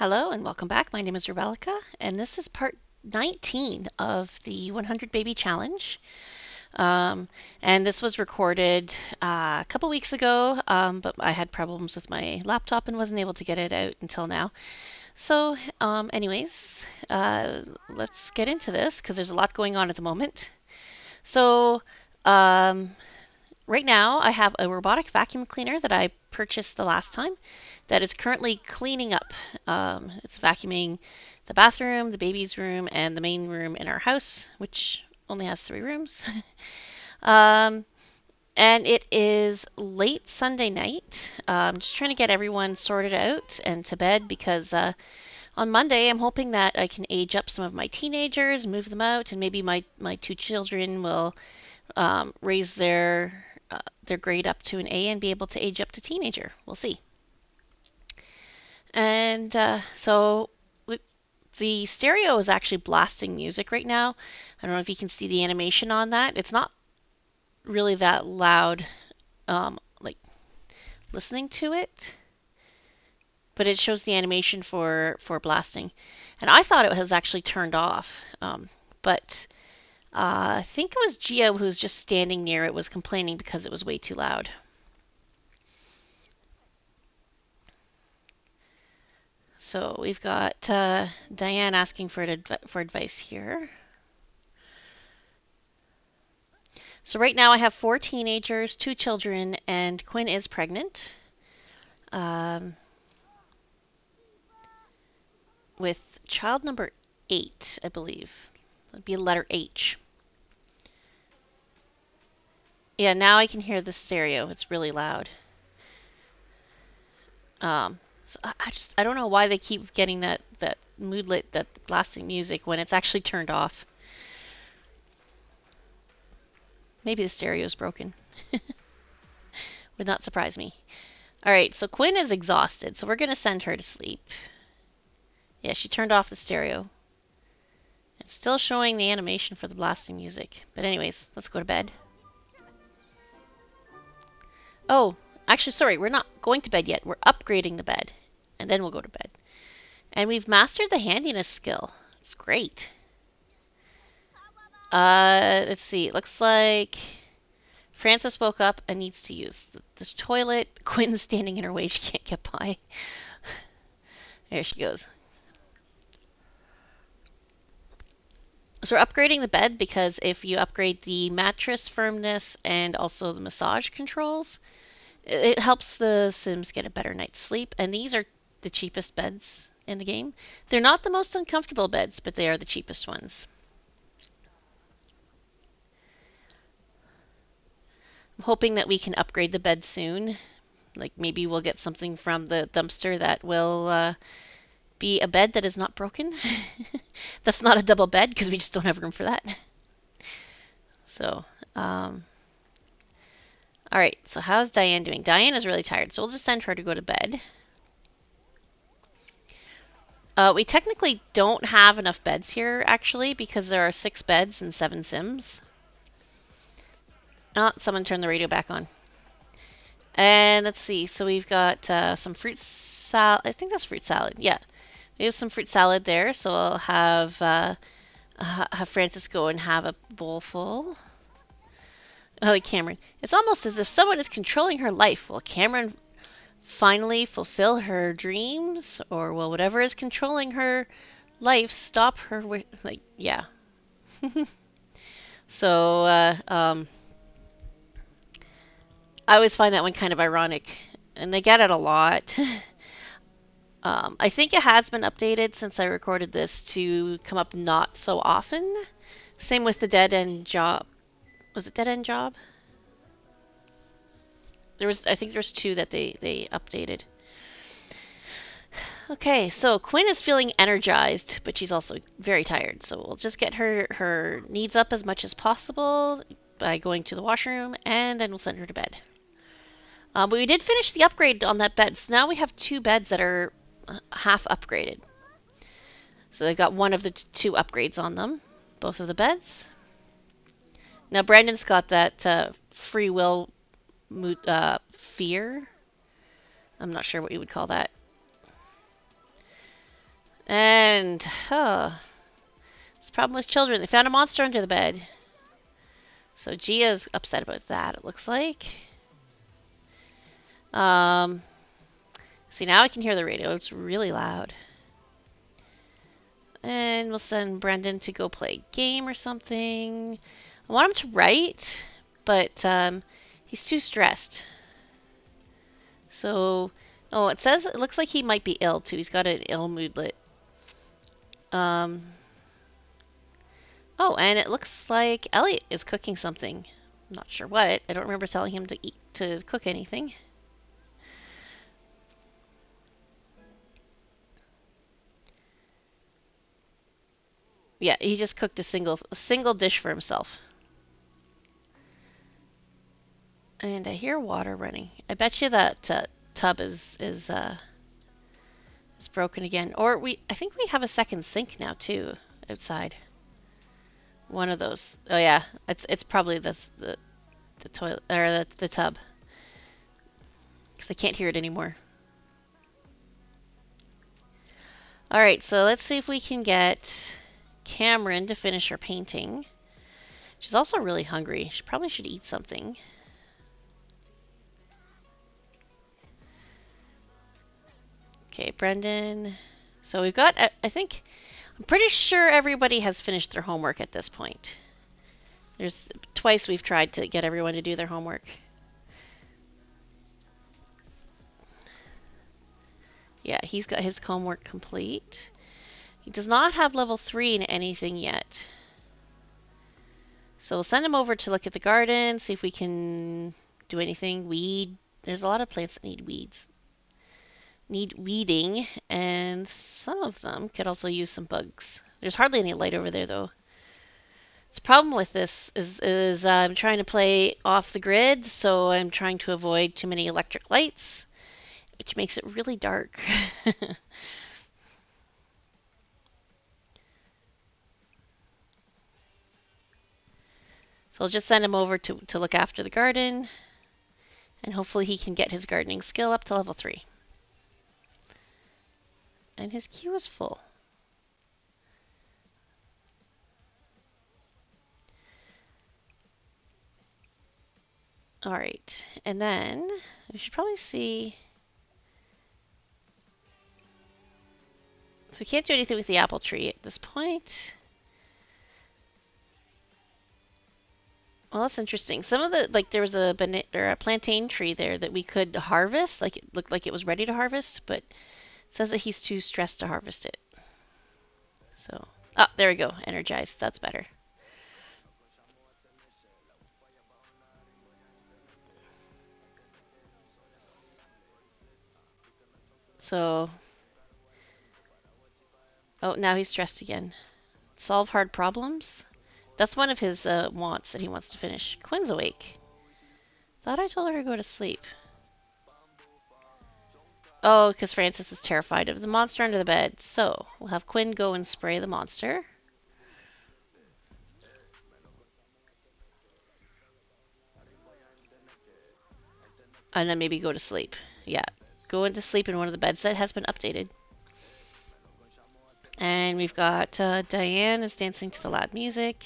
Hello and welcome back. My name is Rebecca, and this is part 19 of the 100 Baby Challenge. And this was recorded a couple weeks ago, but I had problems with my laptop and wasn't able to get it out until now. So, anyways, let's get into this because there's a lot going on at the moment. So, um, right now I have a robotic vacuum cleaner that I purchased the last time that is currently cleaning up. It's vacuuming the bathroom, the baby's room, and the main room in our house, which only has 3 rooms. um, and it is late Sunday night. I'm just trying to get everyone sorted out and to bed because on Monday I'm hoping that I can age up some of my teenagers, move them out, and maybe my 2 children will raise their grade up to an A and be able to age up to teenager. We'll see. And so the stereo is actually blasting music right now. I don't know if you can see the animation on that. It's not really that loud, like listening to it, but it shows the animation for blasting. And I thought it was actually turned off, but I think it was Gia who was just standing near it was complaining because it was way too loud. So we've got Diane asking for advice here. So right now I have 4 teenagers, 2 children, and Quinn is pregnant with child number 8, I believe. That'd be a letter H. Yeah, now I can hear the stereo. It's really loud. So I don't know why they keep getting that moodlet, that blasting music when it's actually turned off. Maybe the stereo is broken. Would not surprise me. All right, so Quinn is exhausted, so we're going to send her to sleep. Yeah, she turned off the stereo. It's still showing the animation for the blasting music. But anyways, let's go to bed. Oh, actually, sorry, we're not going to bed yet. We're upgrading the bed, and then we'll go to bed. And we've mastered the handiness skill. It's great. Let's see. It looks like Frances woke up and needs to use the toilet. Quinn's standing in her way. She can't get by. There she goes. So we're upgrading the bed because if you upgrade the mattress firmness and also the massage controls, it helps the Sims get a better night's sleep. And these are the cheapest beds in the game. They're not the most uncomfortable beds, but they are the cheapest ones. I'm hoping that we can upgrade the bed soon. Like maybe we'll get something from the dumpster that will be a bed that is not broken. That's not a double bed because we just don't have room for that. So, all right. So how's Diane doing? Diane is really tired, so we'll just send her to go to bed. We technically don't have enough beds here, actually, because there are 6 beds and 7 Sims. Oh, someone turned the radio back on. And let's see. So we've got some fruit salad. I think that's fruit salad. Yeah. We have some fruit salad there, so I'll have Frances go and have a bowl full. Oh, Cameron. It's almost as if someone is controlling her life. Will Cameron finally fulfill her dreams? Or will whatever is controlling her life stop her with, like, yeah. So, I always find that one kind of ironic. And they get it a lot. I think it has been updated since I recorded this to come up not so often. Same with the dead end job. Was it dead end job? I think there was 2 that they updated. Okay, so Quinn is feeling energized, but she's also very tired. So we'll just get her needs up as much as possible by going to the washroom, and then we'll send her to bed. But we did finish the upgrade on that bed, so now we have 2 beds that are half upgraded. So they've got one of the 2 upgrades on them, both of the beds. Now Brenden's got that free will fear. I'm not sure what you would call that. And, this problem with children. They found a monster under the bed. So Gia's upset about that, it looks like. See, now I can hear the radio. It's really loud. And we'll send Brenden to go play a game or something. I want him to write, but he's too stressed. So, oh, it looks like he might be ill too. He's got an ill moodlet. Oh, and it looks like Elliot is cooking something. I'm not sure what. I don't remember telling him to cook anything. Yeah, he just cooked a single dish for himself. And I hear water running. I bet you that tub is broken again. Or I think we have a second sink now too outside. One of those. Oh yeah, it's probably the toilet or the tub. Because I can't hear it anymore. All right, so let's see if we can get Cameron to finish her painting. She's also really hungry. She probably should eat something. Okay, Brenden. So we've got, I'm pretty sure everybody has finished their homework at this point. There's twice we've tried to get everyone to do their homework. Yeah, he's got his homework complete. He does not have level 3 in anything yet. So we'll send him over to look at the garden, see if we can do anything. Weed. There's a lot of plants that need weeds. Need weeding, and some of them could also use some bugs. There's hardly any light over there, though. The problem with this is I'm trying to play off the grid, so I'm trying to avoid too many electric lights, which makes it really dark. So I'll just send him over to look after the garden, and hopefully he can get his gardening skill up to level 3. And his queue is full. All right, and then we should probably see. So we can't do anything with the apple tree at this point. Well, that's interesting. Some of the, there was a plantain tree there that we could harvest. Like, it looked like it was ready to harvest, but it says that he's too stressed to harvest it. So, there we go. Energized. That's better. So, oh, now he's stressed again. Solve hard problems. That's one of his wants that he wants to finish. Quinn's awake. Thought I told her to go to sleep. Oh, because Francis is terrified of the monster under the bed. So, we'll have Quinn go and spray the monster. And then maybe go to sleep. Yeah, go into sleep in one of the beds that has been updated. And we've got Diane is dancing to the loud music.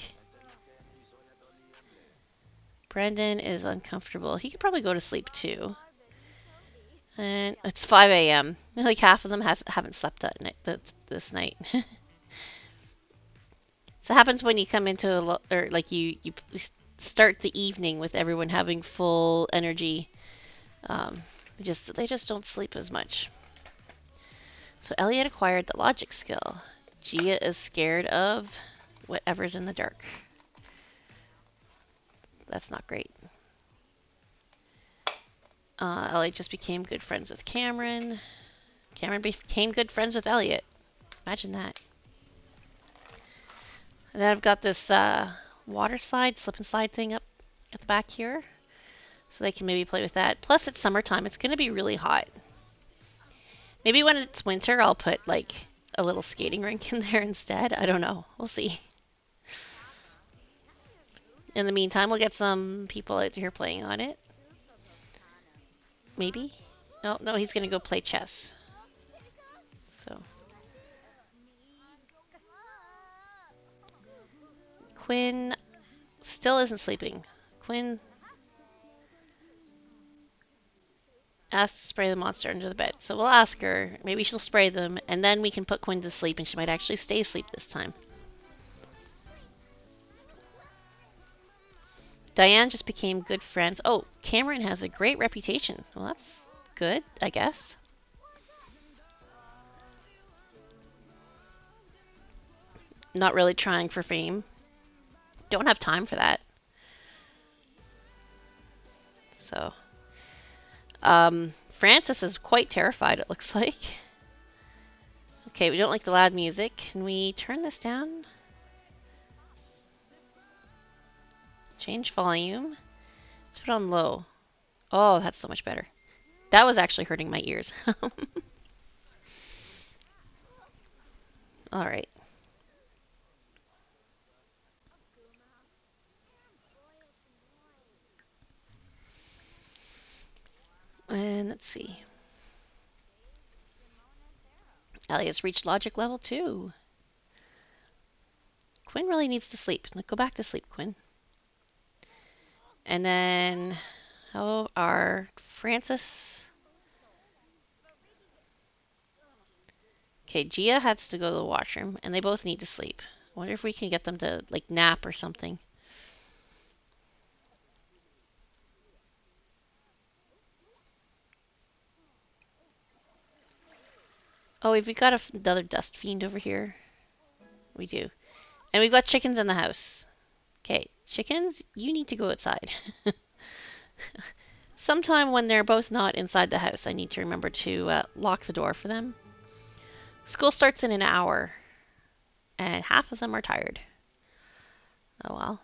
Brenden is uncomfortable. He could probably go to sleep too. And it's 5 a.m. Like half of them haven't slept this night. So it happens when you come into you start the evening with everyone having full energy. They just don't sleep as much. So Elliot acquired the logic skill. Gia is scared of whatever's in the dark. That's not great. Elliot just became good friends with Cameron. Cameron became good friends with Elliot. Imagine that. And then I've got this water slide, slip and slide thing up at the back here. So they can maybe play with that. Plus it's summertime. It's going to be really hot. Maybe when it's winter, I'll put a little skating rink in there instead. I don't know. We'll see. In the meantime, we'll get some people out here playing on it. Maybe? No, he's going to go play chess. So, Quinn still isn't sleeping. Quinn asked to spray the monster under the bed. So we'll ask her. Maybe she'll spray them, and then we can put Quinn to sleep, and she might actually stay asleep this time. Diane just became good friends. Oh, Cameron has a great reputation. Well, that's good, I guess. Not really trying for fame. Don't have time for that. So, Francis is quite terrified, it looks like. Okay, we don't like the loud music. Can we turn this down? Change volume. Let's put it on low. Oh, that's so much better. That was actually hurting my ears. All right. And let's see. Ellie has reached logic level 2. Quinn really needs to sleep. Go back to sleep, Quinn. And then, how are Francis? Okay, Gia has to go to the washroom, and they both need to sleep. I wonder if we can get them to, like, nap or something. Oh, we've got another dust fiend over here. We do. And we've got chickens in the house. Okay, chickens, you need to go outside. Sometime when they're both not inside the house, I need to remember to lock the door for them. School starts in an hour, and half of them are tired. Oh well.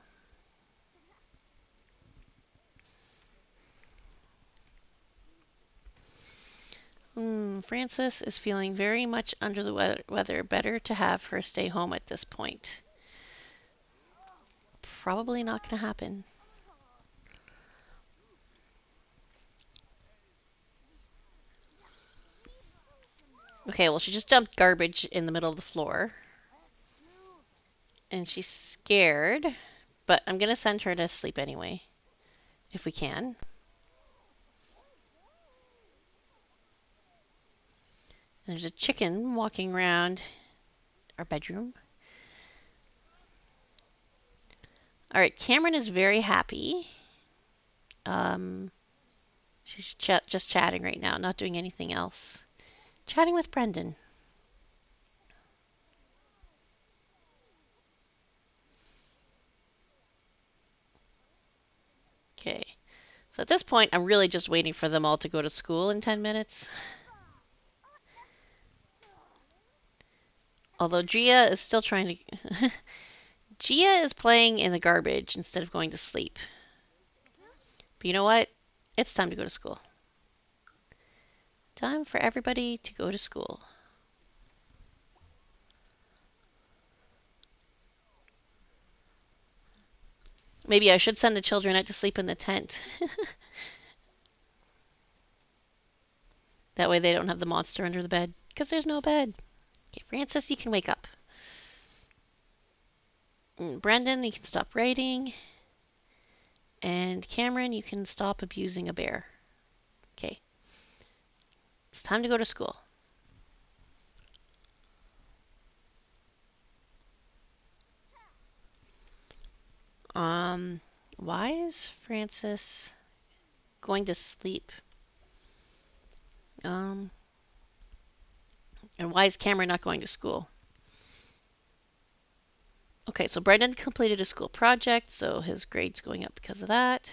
Frances is feeling very much under the weather. Better to have her stay home at this point. Probably not going to happen. Okay, well, she just dumped garbage in the middle of the floor. And she's scared. But I'm going to send her to sleep anyway. If we can. And there's a chicken walking around our bedroom. Alright, Cameron is very happy. She's just chatting right now, not doing anything else. Chatting with Brenden. Okay. So at this point, I'm really just waiting for them all to go to school in 10 minutes. Although Gia is still trying to... Gia is playing in the garbage instead of going to sleep. But you know what? It's time to go to school. Time for everybody to go to school. Maybe I should send the children out to sleep in the tent. That way they don't have the monster under the bed. Because there's no bed. Okay, Francis, you can wake up. Brenden, you can stop writing. And Cameron, you can stop abusing a bear. Okay. It's time to go to school. Why is Francis going to sleep? And why is Cameron not going to school? Okay, so Brenden completed a school project, so his grade's going up because of that.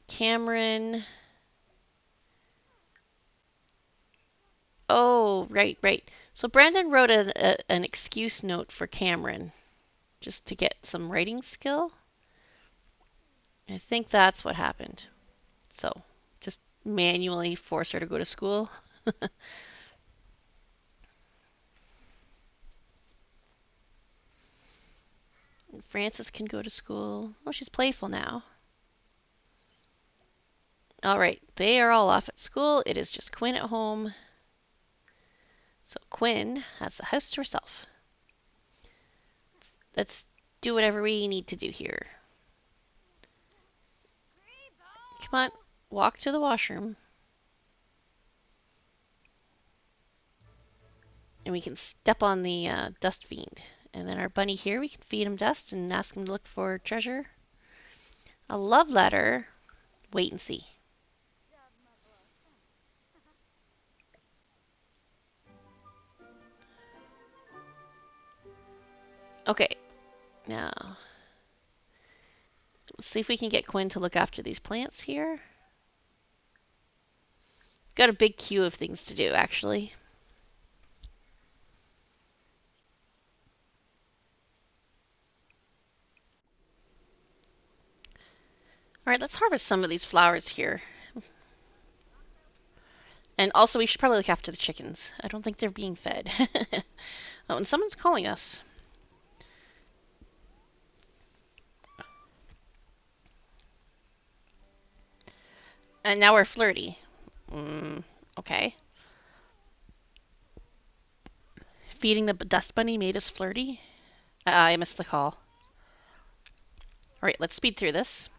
Cameron. Oh, right. So Brenden wrote an excuse note for Cameron just to get some writing skill. I think that's what happened. So just manually force her to go to school. Frances can go to school. Oh, she's playful now. All right, they are all off at school. It is just Quinn at home. So Quinn has the house to herself. Let's do whatever we need to do here. Come on, walk to the washroom. And we can step on the dust fiend. And then our bunny here, we can feed him dust and ask him to look for treasure. A love letter. Wait and see. Okay, now let's see if we can get Quinn to look after these plants here. Got a big queue of things to do, actually. All right, let's harvest some of these flowers here. And also, we should probably look after the chickens. I don't think they're being fed. Oh, and someone's calling us. And now we're flirty. Okay. Feeding the dust bunny made us flirty? I missed the call. Alright, let's speed through this.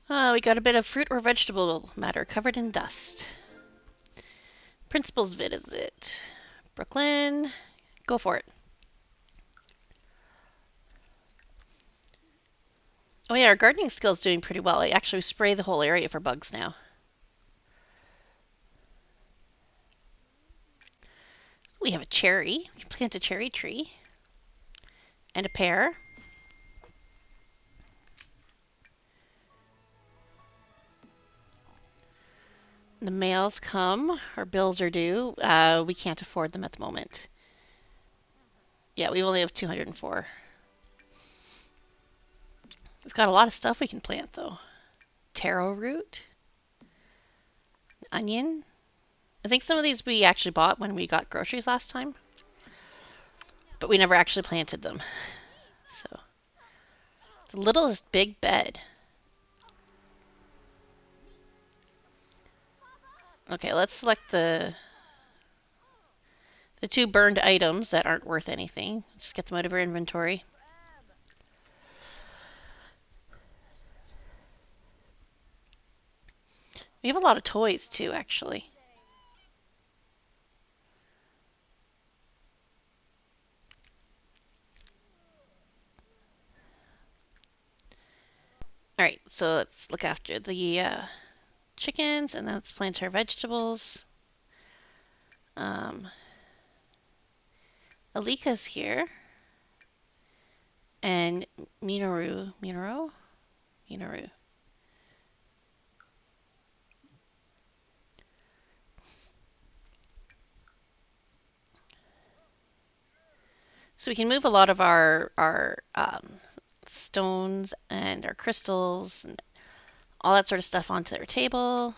We got a bit of fruit or vegetable matter covered in dust. Principal's visit. Brooklyn. Go for it. Oh yeah, our gardening skill's doing pretty well. I actually spray the whole area for bugs now. We have a cherry. We can plant a cherry tree. And a pear. The mails come. Our bills are due. We can't afford them at the moment. Yeah, we only have 204. We've got a lot of stuff we can plant, though. Taro root. Onion. I think some of these we actually bought when we got groceries last time. But we never actually planted them. So, the littlest big bed. Okay, let's select the two burned items that aren't worth anything. Just get them out of our inventory. We have a lot of toys too, actually. Alright, so let's look after the chickens, and then let's plant our vegetables. Alika's here. And Minoru. So we can move a lot of our stones and our crystals and all that sort of stuff onto their table.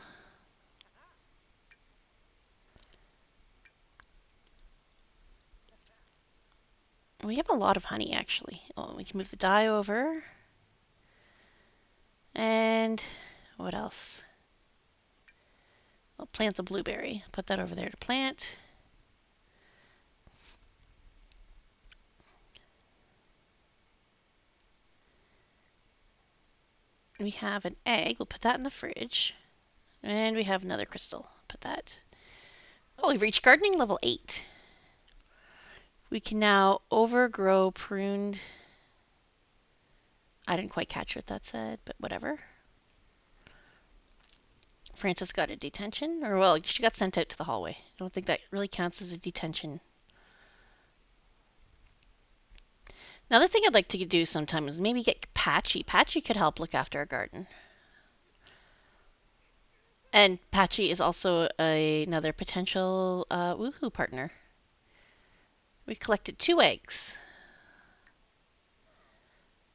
We have a lot of honey, actually. Oh, we can move the dye over. And what else? I'll plant the blueberry. Put that over there to plant. We have an egg. We'll put that in the fridge. And we have another crystal. Put that. Oh, we've reached gardening level 8. We can now overgrow pruned. I didn't quite catch what that said, but whatever. Frances got a detention. Or, well, she got sent out to the hallway. I don't think that really counts as a detention. Another thing I'd like to do sometime is maybe get Patchy. Patchy could help look after our garden. And Patchy is also another potential woohoo partner. We collected 2 eggs.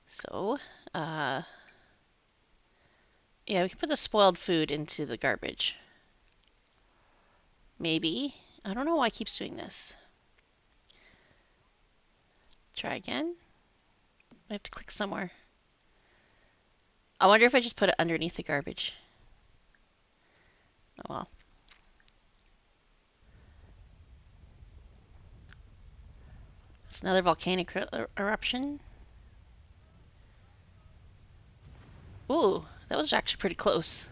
So, yeah, we can put the spoiled food into the garbage. Maybe. I don't know why it keeps doing this. Try again. I have to click somewhere. I wonder if I just put it underneath the garbage. Oh well. Another volcanic eruption. Ooh, that was actually pretty close.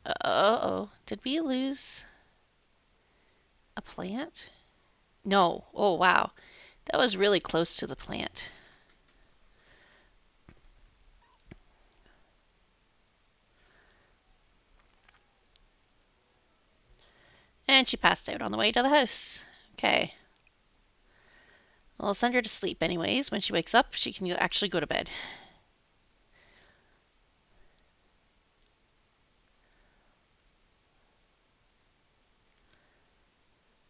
Uh-oh. Did we lose a plant? No. Oh, wow. That was really close to the plant. And she passed out on the way to the house. Okay. Well, I'll send her to sleep anyways. When she wakes up, she can actually go to bed.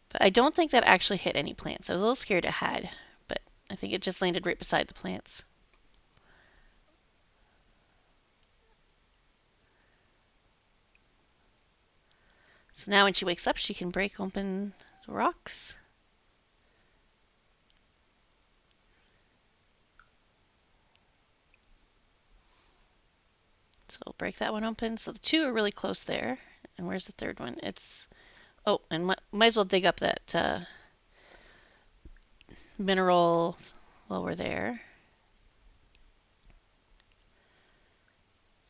But I don't think that actually hit any plants. I was a little scared it had, but I think it just landed right beside the plants. So now when she wakes up, she can break open the rocks. So I'll break that one open. So the two are really close there. And where's the third one? It's... Oh, and might as well dig up that mineral while we're there.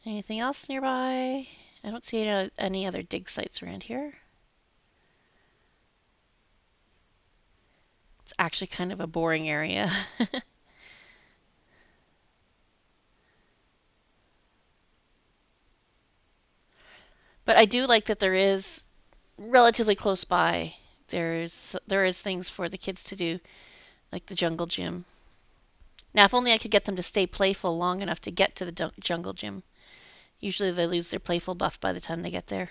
Anything else nearby? I don't see any other dig sites around here. It's actually kind of a boring area. But I do like that there is relatively close by. There is things for the kids to do, like the jungle gym. Now, if only I could get them to stay playful long enough to get to the jungle gym. Usually they lose their playful buff by the time they get there.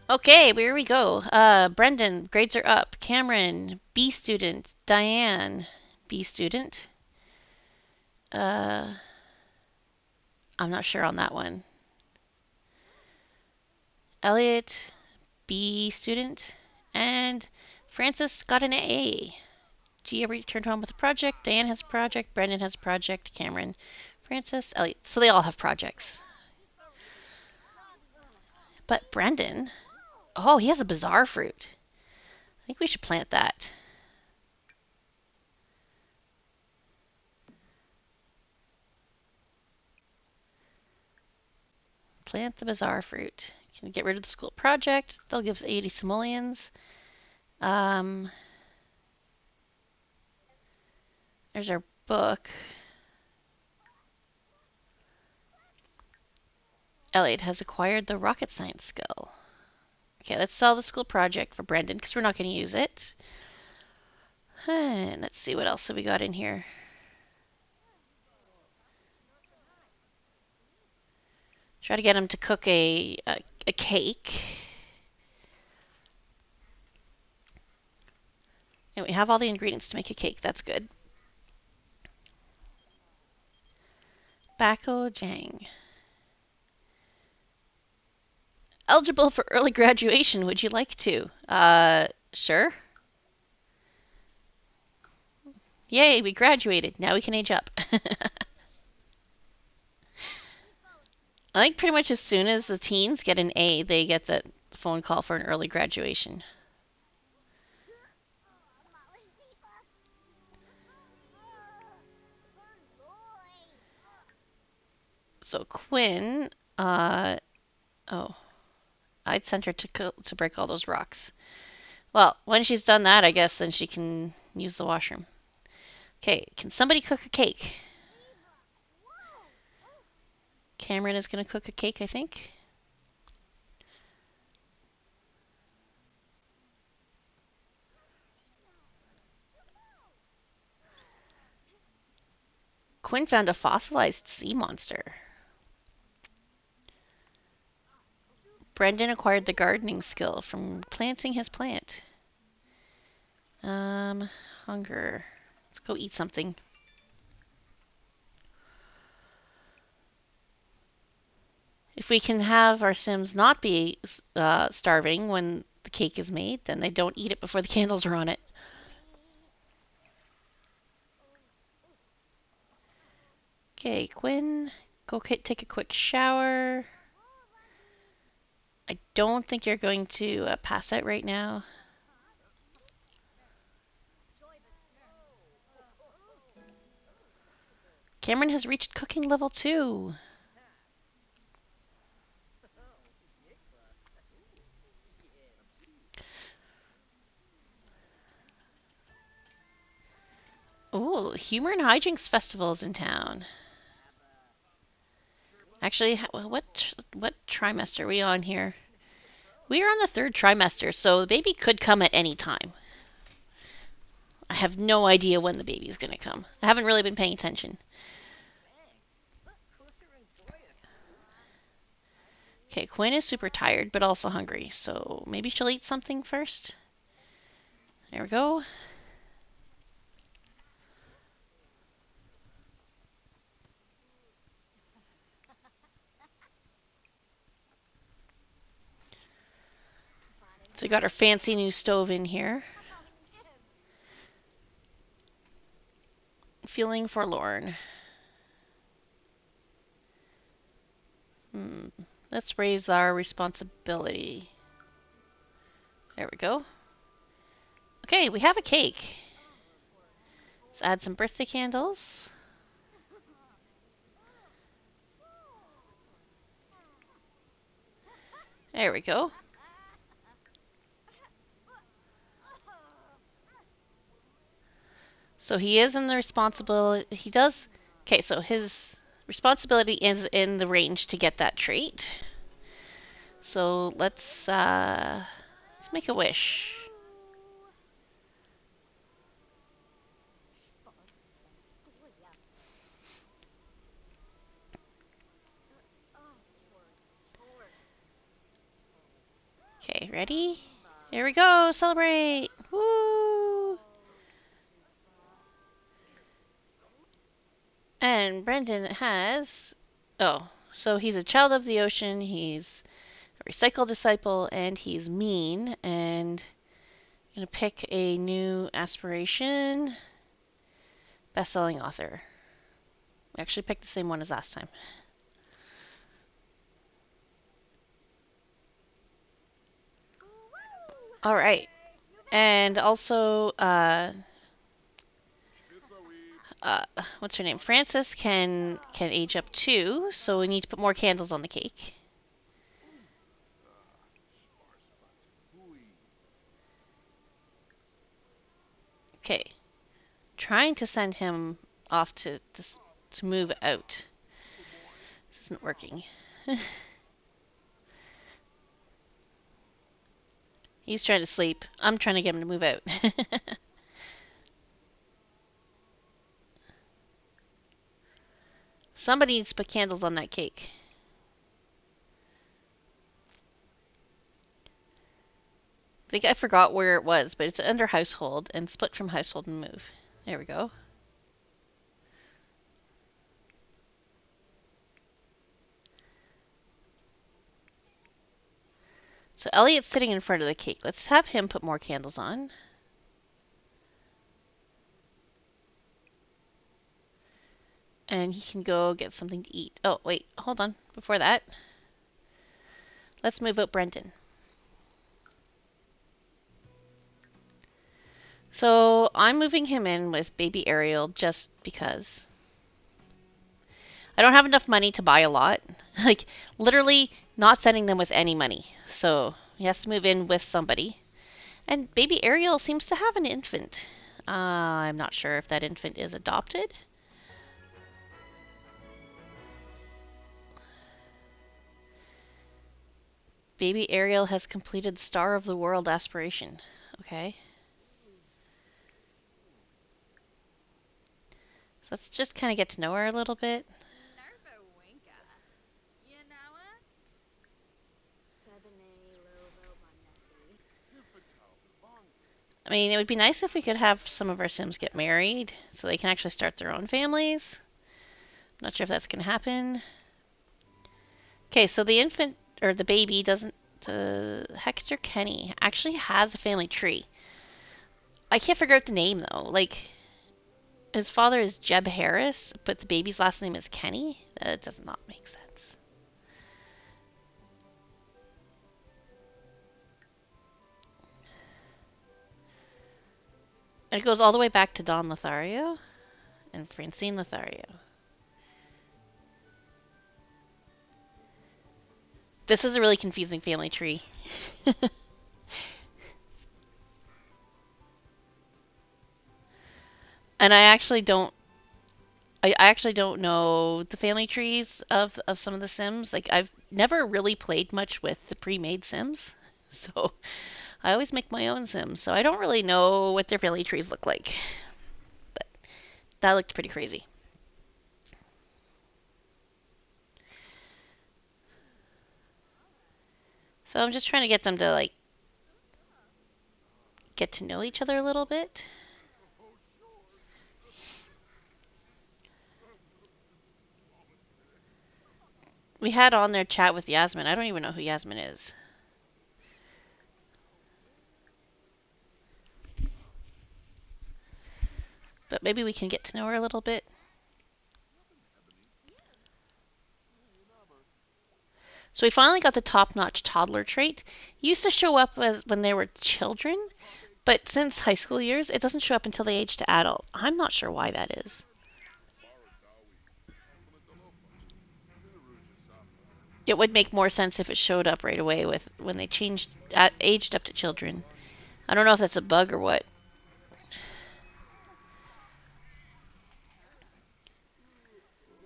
Okay, here we go. Brenden, grades are up. Cameron, B student. Diane, B student. I'm not sure on that one. Elliot, B student. And Francis got an A. Gia returned home with a project. Diane has a project. Brenden has a project. Cameron, Francis, Elliot. So they all have projects. But Brenden, oh, he has a bizarre fruit. I think we should plant that. Plant the bizarre fruit. Can we get rid of the school project? They'll give us 80 simoleons. There's our book. Elliot has acquired the rocket science skill. Okay, let's sell the school project for Brenden because we're not going to use it. And let's see what else have we got in here. Try to get him to cook a cake. And we have all the ingredients to make a cake. That's good. Bako Jang. Eligible for early graduation. Would you like to? Sure. Yay, we graduated. Now we can age up. I think pretty much as soon as the teens get an A, they get the phone call for an early graduation. So Quinn, oh, I'd sent her to break all those rocks. Well, when she's done that, I guess then she can use the washroom. Okay, can somebody cook a cake? Cameron is going to cook a cake, I think. Quinn found a fossilized sea monster. Brenden acquired the gardening skill from planting his plant. Hunger. Let's go eat something. If we can have our Sims not be starving when the cake is made, then they don't eat it before the candles are on it. Okay, Quinn, go take a quick shower. I don't think you're going to pass out right now. Cameron has reached cooking level 2. Oh, Humor and Hijinks Festival is in town. Actually, what trimester are we on here? We are on the 3rd trimester, so the baby could come at any time. I have no idea when the baby's going to come. I haven't really been paying attention. Okay, Quinn is super tired, but also hungry, so maybe she'll eat something first. There we go. So we got our fancy new stove in here. Feeling forlorn. Let's raise our responsibility. There we go. Okay, we have a cake. Let's add some birthday candles. There we go. So he is in the responsibility. He does. Okay, so his responsibility is in the range to get that trait. So let's make a wish. Okay, ready? Here we go. Celebrate! Woo! And Brenden has. Oh, so he's a child of the ocean. He's a recycle disciple, and he's mean. And I'm gonna pick a new aspiration. Best-selling author. We actually picked the same one as last time. All right, and also, what's her name? Frances can age up too, so we need to put more candles on the cake. Okay, trying to send him off to move out. This isn't working. He's trying to sleep. I'm trying to get him to move out. Somebody needs to put candles on that cake. I think I forgot where it was, but it's under household and split from household and move. There we go. So Elliot's sitting in front of the cake. Let's have him put more candles on. And he can go get something to eat. Oh, wait, hold on. Before that, let's move out Brenden. So I'm moving him in with baby Ariel just because. I don't have enough money to buy a lot. Like, literally not sending them with any money. So he has to move in with somebody. And baby Ariel seems to have an infant. I'm not sure if that infant is adopted. Baby Ariel has completed Star of the World aspiration. Okay. So let's just kind of get to know her a little bit. I mean, it would be nice if we could have some of our Sims get married so they can actually start their own families. I'm not sure if that's going to happen. Okay, so the infant, or the baby, doesn't. Hector Kenny actually has a family tree. I can't figure out the name though. Like, his father is Jeb Harris, but the baby's last name is Kenny? That does not make sense. And it goes all the way back to Don Lothario and Francine Lothario. This is a really confusing family tree. And I actually don't know the family trees of some of the Sims. Like I've never really played much with the pre-made Sims. So I always make my own Sims. So I don't really know what their family trees look like. But that looked pretty crazy. So I'm just trying to get them to like get to know each other a little bit. We had on their chat with Yasmin. I don't even know who Yasmin is. But maybe we can get to know her a little bit. So we finally got the top-notch toddler trait. It used to show up as when they were children, but since high school years, it doesn't show up until they age to adult. I'm not sure why that is. It would make more sense if it showed up right away with when they aged up to children. I don't know if that's a bug or what.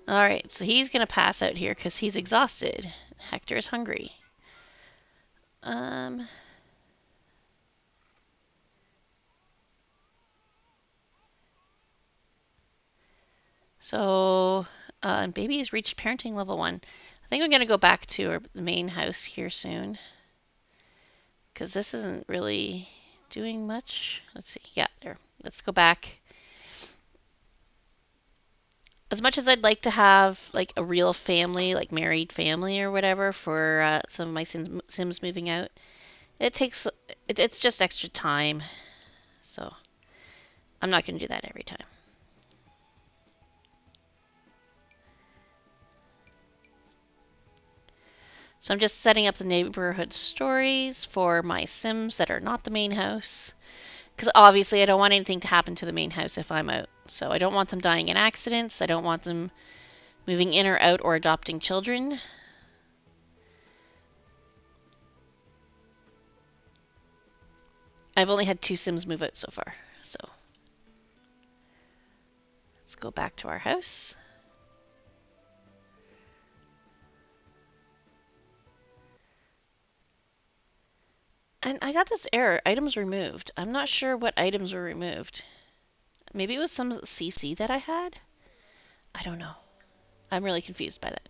All right, so he's gonna pass out here because he's exhausted. Hector is hungry. Um. So, baby's reached parenting level 1. I think I'm gonna go back to the main house here soon because this isn't really doing much. Let's see. Yeah, there. Let's go back. As much as I'd like to have like a real family, like married family or whatever, for some of my Sims moving out, it's just extra time. So I'm not going to do that every time. So I'm just setting up the neighborhood stories for my Sims that are not the main house. Because obviously I don't want anything to happen to the main house if I'm out. So I don't want them dying in accidents. I don't want them moving in or out or adopting children. I've only had 2 Sims move out so far. So let's go back to our house. And I got this error, items removed. I'm not sure what items were removed. Maybe it was some CC that I had? I don't know. I'm really confused by that.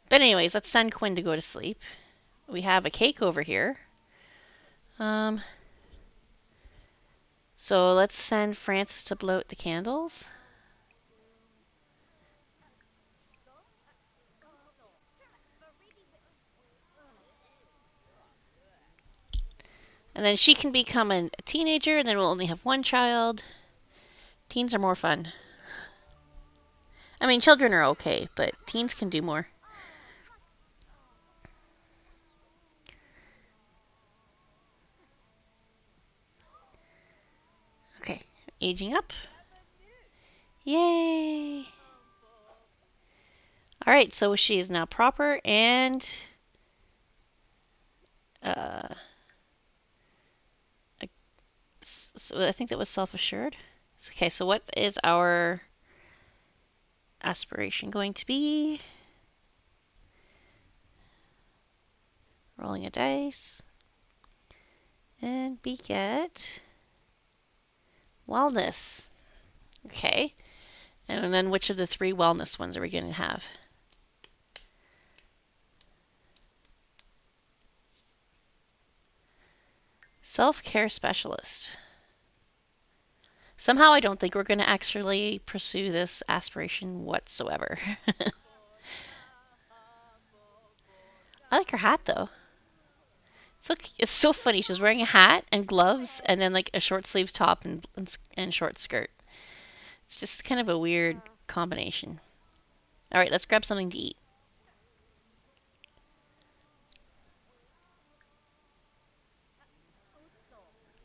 But anyways, let's send Quinn to go to sleep. We have a cake over here. So let's send Francis to blow out the candles. And then she can become a teenager, and then we'll only have 1 child. Teens are more fun. I mean, children are okay, but teens can do more. Okay, aging up. Yay! Alright, so she is now proper and so I think that was self-assured. Okay, so what is our aspiration going to be? Rolling a dice. And we get wellness. Okay. And then which of the 3 wellness ones are we going to have? Self-care specialist. Somehow I don't think we're going to actually pursue this aspiration whatsoever. I like her hat though. It's so funny. She's wearing a hat and gloves and then like a short sleeve top and short skirt. It's just kind of a weird combination. All right, let's grab something to eat.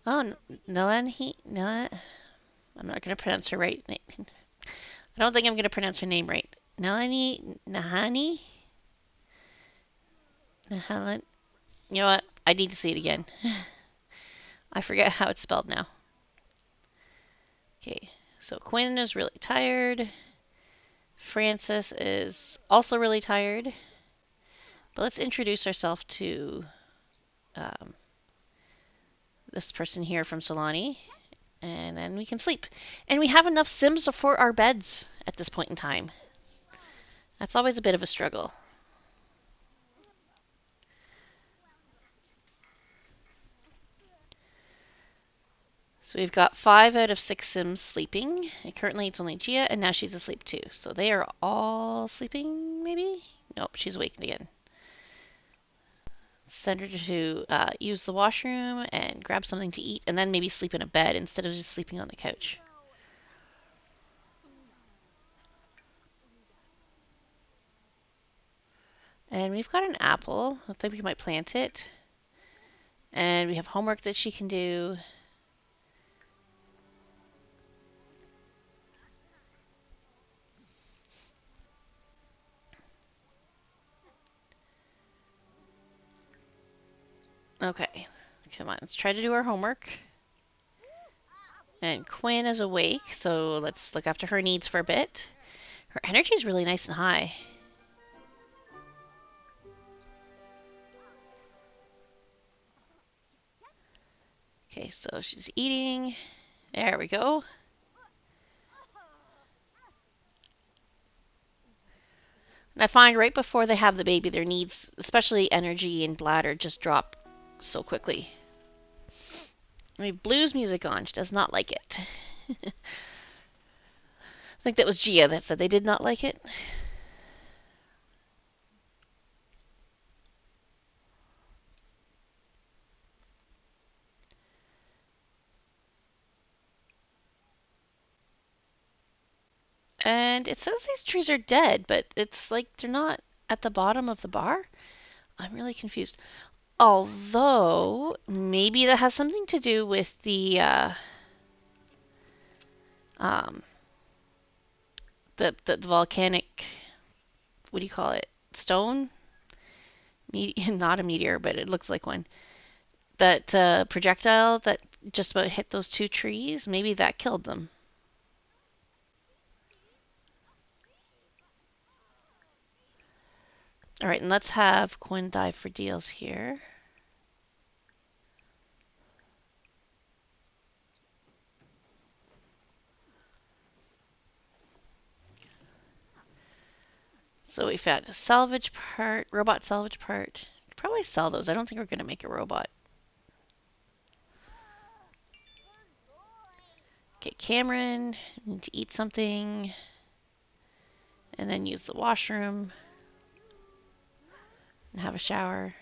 Oh, Nalani. I'm not going to pronounce her right. I don't think I'm going to pronounce her name right. Nalani Nahani. Nahalan. You know what? I need to see it again. I forget how it's spelled now. Okay, so Quinn is really tired. Francis is also really tired. But let's introduce ourselves to um, this person here from Solani, and then we can sleep. And we have enough Sims for our beds at this point in time. That's always a bit of a struggle. So we've got 5 out of 6 Sims sleeping. And currently it's only Gia, and now she's asleep too. So they are all sleeping, maybe? Nope, she's awake again. Send her to use the washroom and grab something to eat, and then maybe sleep in a bed instead of just sleeping on the couch. And we've got an apple. I think we might plant it. And we have homework that she can do. Okay, come on, let's try to do our homework. And Quinn is awake, so let's look after her needs for a bit. Her energy is really nice and high. Okay, so she's eating. There we go. And I find right before they have the baby, their needs, especially energy and bladder, just drop so quickly. We have blues music on. She does not like it. I think that was Gia that said they did not like it. And it says these trees are dead, but it's like they're not at the bottom of the bar. I'm really confused. Although, maybe that has something to do with um, the volcanic, what do you call it? Stone? Not a meteor, but it looks like one. That projectile that just about hit those 2 trees, maybe that killed them. All right, and let's have Quinn dive for deals here. So we found a salvage part, robot salvage part. Probably sell those. I don't think we're going to make a robot. Okay, Cameron, need to eat something. And then use the washroom. And have a shower.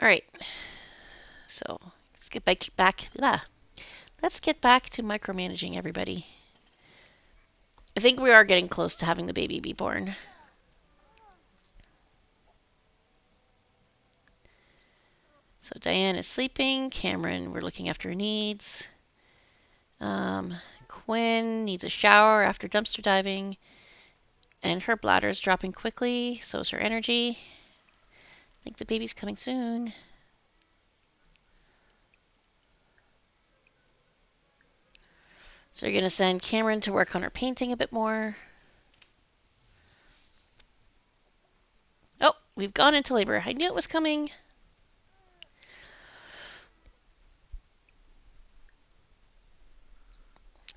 Alright. So, let's get back. Let's get back to micromanaging everybody. I think we are getting close to having the baby be born. So Diane is sleeping. Cameron, we're looking after her needs. Quinn needs a shower after dumpster diving. And her bladder is dropping quickly. So is her energy. I think the baby's coming soon. So you're going to send Cameron to work on her painting a bit more. Oh, we've gone into labor. I knew it was coming.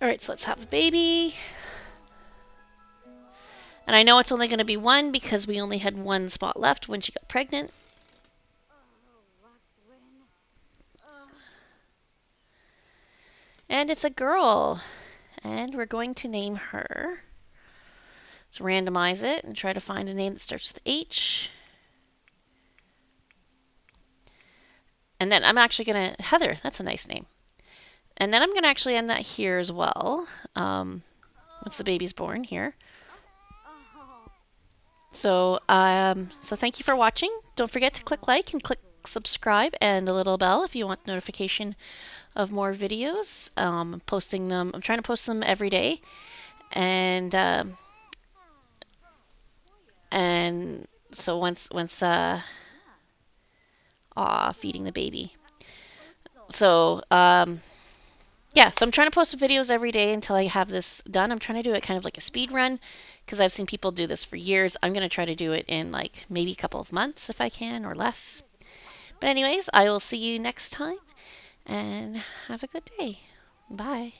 All right, so let's have a baby. And I know it's only going to be one because we only had one spot left when she got pregnant. And it's a girl. And we're going to name her. Let's randomize it and try to find a name that starts with H. And then I'm actually going to... Heather, that's a nice name. And then I'm going to actually end that here as well. Once the baby's born here. So thank you for watching. Don't forget to click like and click subscribe and the little bell if you want notification of more videos. Posting them. I'm trying to post them every day, and so feeding the baby. So yeah, so I'm trying to post videos every day until I have this done. I'm trying to do it kind of like a speed run because I've seen people do this for years. I'm going to try to do it in like maybe a couple of months if I can or less. But anyways, I will see you next time and have a good day. Bye.